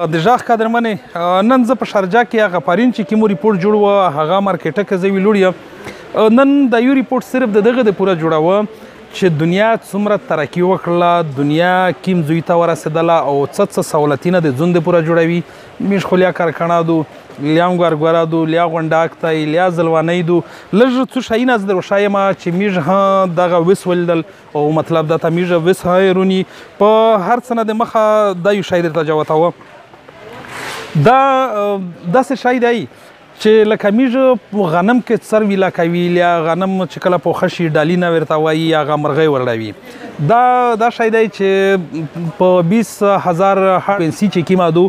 د ژغ قدرمنې نن زه په شارجه کې هغه پرین چې کوم ریپورټ جوړ و هغه مارکیټه کې زه ویلوړ یم نن دا یو ریپورټ صرف د دغه د پوره جوړاوه چې دنیا څومره ترقي وکړله دنیا کیم زوی ته ورسېدله او څه سهولتونه د ژوند پوره جوړوي میش خو لیا کارخانه دو لیا ګورګوره دو لیا غونډاک ته لیا زلوانۍ دو لږ څه شیونه زه در وښایم چې میژ ها دغه وس ولیدل او مطلب دا ته میژ وس ها رونی په هر څه نه د مخه دا یو شی درته جوتاوه دا داسې شی دی چې لکه میژ غنم کې څروي لکوي یا غنم چې کله پوخه شي ډالۍ نه ورته وایي هغه مرغۍ ورډوي دا شی دی چې په 20,000 پنسي چې کیما دو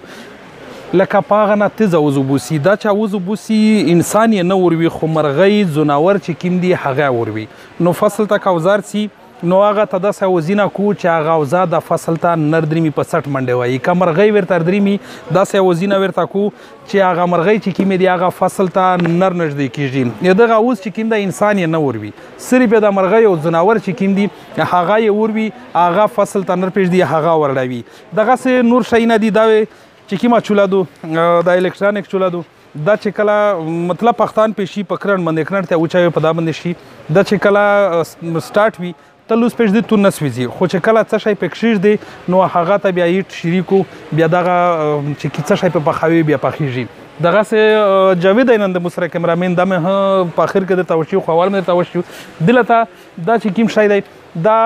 لکه په هغه نه تیزه وزو بوسي دا چې وزو بوسي انسان یې نه وروي خو مرغۍ ځناور چې کیم دي هغه وروي نو فصل ته کوزار سي نو هغه ته داسې وزینه کو چې هغه اوزه د فصل ته نر درېمي په 60 منډې وایي که مرغۍ ورته درېمي داسې وزینه ورته کو چې هغه مرغۍ چې کومې دي هغه فصل ته نر نږدې کېږي دغه اوس چې کوم د انسان یې نه وروي صرف یې د مرغۍ او ځناور چې کوم دي هغه یې وروي هغه فصل ته نر پرېږدي هغه ورډوي دغسې نور شیونه دي دا چې کومه چوله دو د الکترانیک چوله دو دا چې کله مطلب پښتان پې شي په کرنډ باندې کرنډ ته اوچوي په دا باندې شي دا چې کله سټارټ وي ته لوس پېژ دی تو نه سوځي خو چې کله څه شی پې کښېږدي نو هغه ته بیا هیټ شریکو بیا دغه چې څه شی په پخوي بیا پخېږي دغسې جاوید نن د مصره کیمرامین دا مې په اخر کې درته وشي خو اول مې درته وشي دله ته دا چې کوم شی دی دا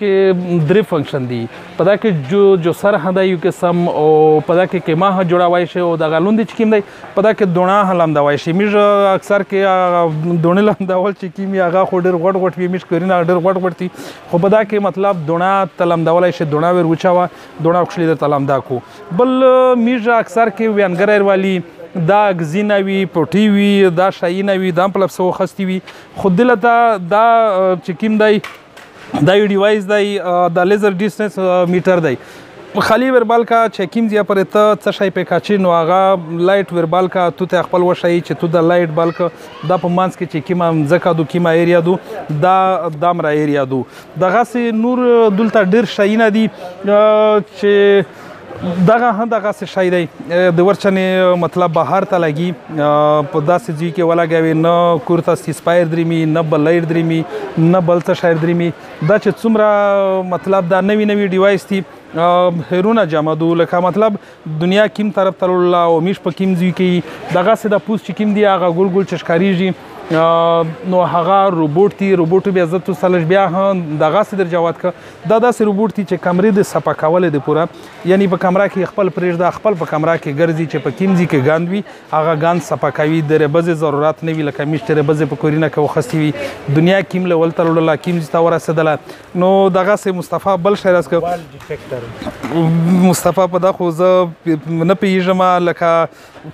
کې درې فنکشن دي په دا کې جو سر هدا یو قسم او په دا کې کیما جوړوای شي او دغه لوند چې کوم دی په دا کې دونه لمدوای شي میږ اکثر کې دونه لمدول چې کیمی هغه خو ډېر غټ وي میږ کورینه ډېر غټ دي خو په دا کې مطلب دونه تلمدولای شي دونه ور وچاوه دونه خپل در تلمدا کو بل میږ اکثر کې وینګر والی دا اگزینه وي پوټي وي دا شاینه وي دا په لپسو خستی وي خو دلته دا چې کوم دی دا یو ډیوایس دی د لیزر ډسټنس میټر دی خالی وربال کا چې کوم ځای پرې ته څه شی پې کاچي نو هغه لایټ وربال کا تو ته خپل وښایي چې تو د لایټ بال کا دا په منځ کې چې کومه ځکه دو کومه ایریا دو دا دامره ایریا دو دغسې نور دلته ډېر شیونه دي چې دغه څه شی دی د ورچنې مطلب بهر ته لګي په داسې ځای کې ولګوي نه کور ته سپایر درېمي نه بل لایټ درېمي نه بل څه شی درېمي دا چې څومره مطلب دا نوي ډیوایس دي هیرونه جمع دو لکه مطلب دنیا کیم طرف ته وړله او میش په کیم ځای کې دغسې د پوست چې کیم دی هغه ګول ګول چې ښکارېږي نو هغه روبوټ دی روبوټ بیا زه تو سلش بیا دغسې در جواد که دا داسې روبوټ دی چې کمرې د صفا کولی دی پوره یعنی په کمره کې خپل پرېږده خپل په کمره کې ګرځي چې په کوم ځای کې ګاند وي هغه ګاند صفا کوي د ربزې ضرورت نه وي لکه میش چې ربزې په کورینه کې وخستې وي دنیا کیم لیول ته وړله کیم ځای ته ورسېدله نو دغسې مصطفی بل شی مصطفی په دا خو زه نه پوهېږم لکه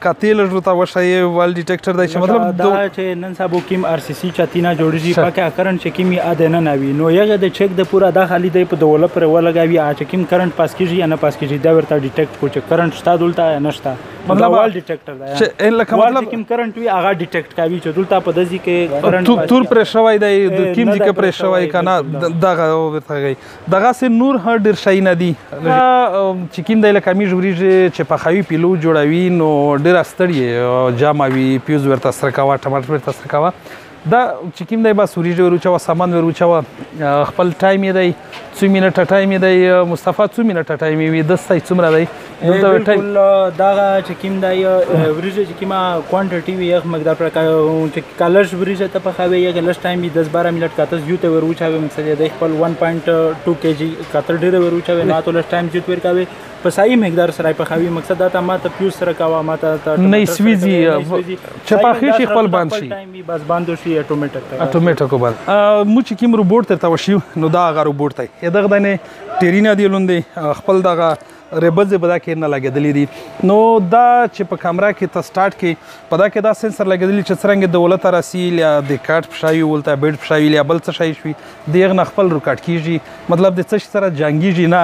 کاتې لږ ورته وښایې وال ډیټیکټر دی چې مطلب دا چې نن سبا کیم RCC چاتینا جوړیږي پکې کرنٹ چې کیمی اده نه نوي نو یغه د چک د پورا د خالی دی په دوله پر ولګاوي چې کیم کرنٹ پاس کیږي یا نه پاس کیږي دا ورته ډیټیکټ کو چې کرنٹ شته دلته یا نشته مطلب وال ډیټیکټر دی چې لکه مطلب کیم کرنٹ وی هغه ډیټیکټ کوي چې دلته په دځي کې کرنٹ تور پر شوی دی د کیم ځای کې پر شوی کنه دغه ورته غي دغه نور هر ډیر شي نه دی چې کیم دی لکه می جوړیږي چې په خوي پیلو جوړوي نو ډیر استړی جاموي پیوز ورته سره کاوه ټماټر ورته سره کاوه دا چې کوم دی بس وریجې ور وچوه سامان ور وچوه خپل ټایم یې دی 2 منټه ټایم یې دی مصطفی 2 منټه ټایم یې وي دسته څومره دی بالکل دغه چې کوم دی وریجې چې کومه کوانټیټي وي یو مقدار پر چې کالج وریجې ته پخوي یو لږ ټایم وي 10-12 منټ کاته یو ته ور وچوي مقصد دی خپل 1.2 kg کاته ډېر ور وچوي نه ته لږ ټایم جوت ور کوي په صحیح مقدار سره پخوي مقصد دا ته ماته پیوز سره کاوه ماته نه سويزي چې پخې شي خپل باندې شي ټایم بس باندې شي اتوماتیک وبال مو چې کوم روبوټ ته وشي نو دا هغه روبوټ دی دغه دنه ټیرینا دی لوندې خپل دغه ربزې په دا کې نه لګېدلې دي نو دا چې په کمره کې ته سټارټ کې په دا کې دا سنسر لګېدلی چې څرنګه د ولته راسي یا د کاټ پښایي ولته بیډ پښایي یا بل څه شی شوي دغه نه خپل ریکارډ کیږي مطلب د څه سره جنګیږي نه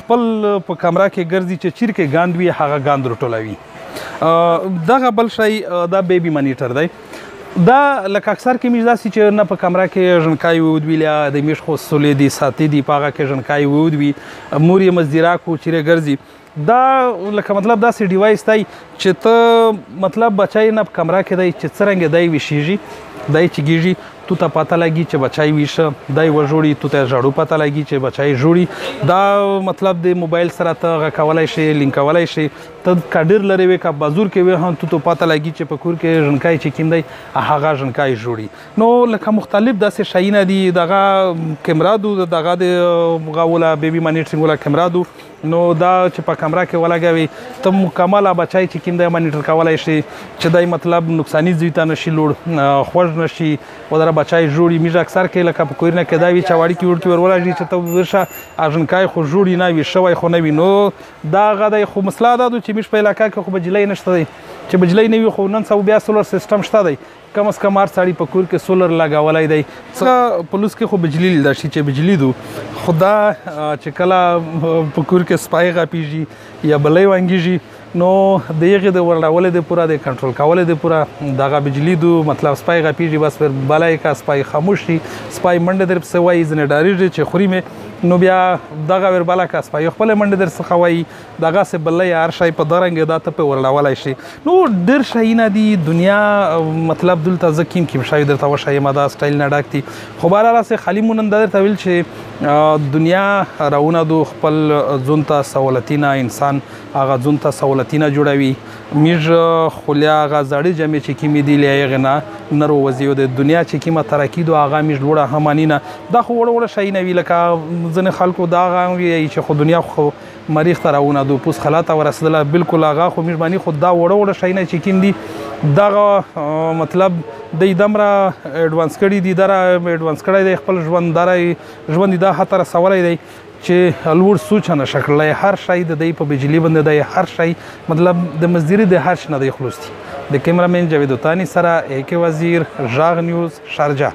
خپل په کمره کې ګرځي چې چیر کې ګاند وي هغه ګاند رټولوي دغه بل شی دا بیبي مانیټر دی دا لکه اکثر کې میش داسې چې نه په کمره کې ژنکای ودوي یا د میش خو سولې دي ساتي دي په هغه کې ژنکای ودوي مور یې مزدیرا کو چیرې ګرځي دا لکه مطلب داسې ډیوایس دی چې ته مطلب بچای نه په کمره کې دی چې څرنګه دی ویشیږي دی چګیږي تو ته پته لګي چې بچای ویشه دی وژوړي تو ته ژاړو پته لګي چې بچای ژوړي دا مطلب د موبایل سره ته هغه کولی شي لینکولی شي ته کډر لرې وې که بازور کې وې هم تو پته لګي چې په کور کې ژنکای چې کوم دی هغه ژنکای ژوړي نو لکه مختلف داسې شیونه دي دغه کیمرا دو دغه د غوله بیبي مانیټرینګ ولا کیمرا دو نو دا چې په کمره کې ولګوي ته مکمله بچای چې کوم دی مانیټر کولی شي چې دی مطلب نقصاني ځای ته نشي لوړ خوږ نشي ودره بچای جوړي میږ اکثر کې لکه په کورونه کې دا وي چې واړي کې وړ کې ورولای چې ته ورشه اژنکای خو جوړي نه وي شوی خو نه وي نو دا غدا خو مسله ده چې میږ په علاقه کې خو بجلی نشته دی چې بجلی نه وي خو نن سبا بیا سولر سیستم شته دی کم از کم هر سړی په کور کې سولر لګولی دی څه پولیس کې خو بجلی لیدل شي چې بجلی دو خدا چې کله په کور کې سپای غاپیږي یا بلې وانګیږي نو د هغې د ورډولې د پوره د کنټرول کولې د پوره دغه بجلی دو مطلب سپای غاپیږي بس پر بلای کا سپای خاموش شي سپای منډه در پسې وایي ځینې ډارېږي چې خوري مې نو بیا دغه ور بالا کا سپای خپل منډه در څخه وایي دغه سه بلې هر شی په درنګ دا ته په ورډولای شي نو ډېر شیونه دي دنیا مطلب دلته زکیم کې شاید درته وشي مدا سټایل نه ډاکتي خو بار راسه خالی مونږ در ته ویل چې دنیا راونه دو خپل ځون ته سہولتینه انسان هغه ځون ته سہولتینه جوړوي میږ خولیا هغه زړې جمع چې کیمې دی لایغه نه نرو وزیو د دنیا چې کیمه ترقی دو هغه میږ لوړه همانینه دا خو وړ شي نه وی لکه ځنه خلکو دا هغه چې خو دنیا خو مریخ ته راونه دو پوس خلاته ورسدله بالکل هغه خو میږ خو دا وړ شي نه چې کیم دی دغه مطلب د دمره ایڈوانس کړي دي دره ایڈوانس کړي دی خپل ژوند دره ژوند دا خطر سوالای دی چې لوړ سوچ نه شکلای هر شی د دې په بجلی باندې دی هر شی مطلب د مزدوري د هر شنه دی خلاص دي د کیمرامین جاوید وطانی سره AK وزیر ژاغ نیوز شارجه